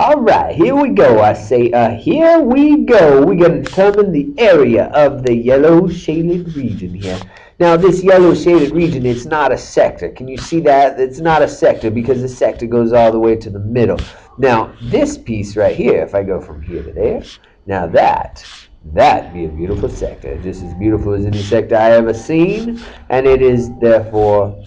Alright, here we go. I say, here we go. We're going to determine the area of the yellow shaded region here. Now, this yellow shaded region, it's not a sector. Can you see that? It's not a sector because the sector goes all the way to the middle. Now, this piece right here, if I go from here to there, now that'd be a beautiful sector. Just as beautiful as any sector I ever seen, and it is therefore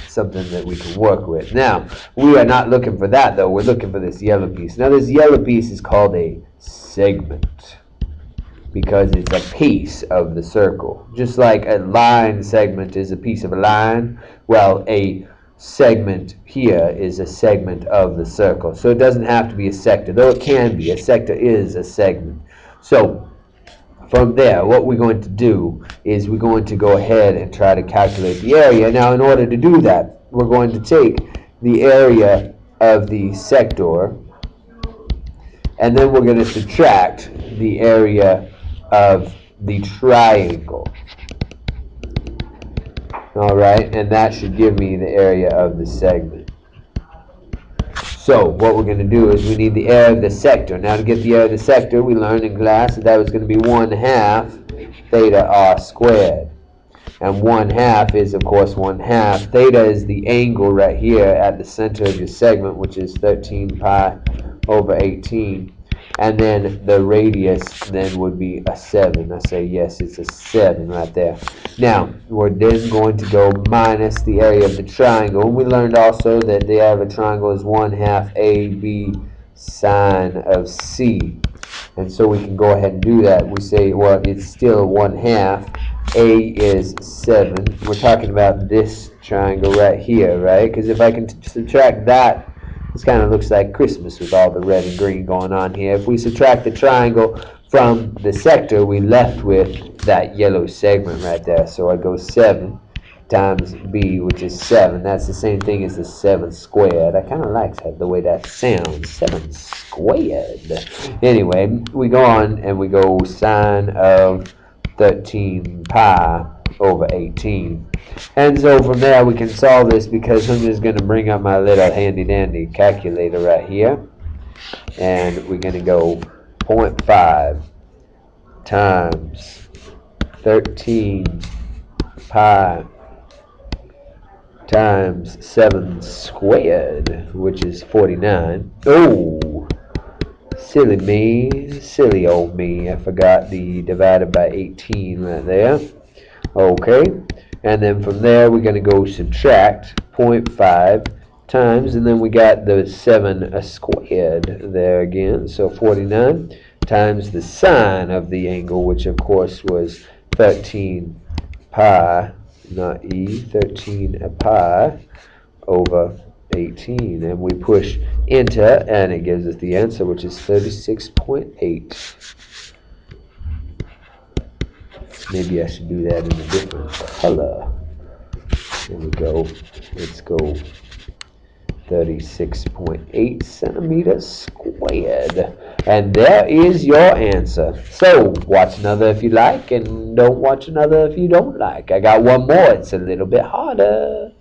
something that we can work with. Now, we are not looking for that though. We're looking for this yellow piece. Now, this yellow piece is called a segment because it's a piece of the circle. Just like a line segment is a piece of a line, well, a segment here is a segment of the circle. So it doesn't have to be a sector, though it can be. A sector is a segment. So from there, what we're going to do is we're going to go ahead and try to calculate the area. Now, in order to do that, we're going to take the area of the sector, and then we're going to subtract the area of the triangle. All right, and that should give me the area of the segment. So what we're going to do is we need the area of the sector. Now, to get the area of the sector, we learned in class that was going to be 1/2 theta r squared. And 1/2 is, of course, 1/2. Theta is the angle right here at the center of your segment, which is 13 pi over 18. And then the radius then would be a 7. I say yes, it's a 7 right there. Now, we're then going to go minus the area of the triangle. And we learned also that the area of a triangle is 1/2 AB sine of C. And so we can go ahead and do that. We say, well, it's still 1/2. A is 7. We're talking about this triangle right here, right? Because if I can subtract that, this kind of looks like Christmas with all the red and green going on here. If we subtract the triangle from the sector, we left with that yellow segment right there. So I go 7 times B, which is 7. That's the same thing as the 7 squared. I kind of like the way that sounds, 7 squared. Anyway, we go on and we go sine of 13 pi over 18. And so from there we can solve this because I'm just going to bring up my little handy dandy calculator right here, and we're going to go 0.5 times 13 pi times 7 squared, which is 49. Oh, silly me, silly old me, I forgot the divided by 18 right there. Okay, and then from there we're going to go subtract 0.5 times, and then we got the 7 squared there again, so 49 times the sine of the angle, which of course was 13 pi, not e, 13 pi over 18, and we push enter and it gives us the answer, which is 36.8. Maybe I should do that in a different color. There we go. Let's go 36.8 centimeters squared. And there is your answer. So watch another if you like, and don't watch another if you don't like. I got one more. It's a little bit harder.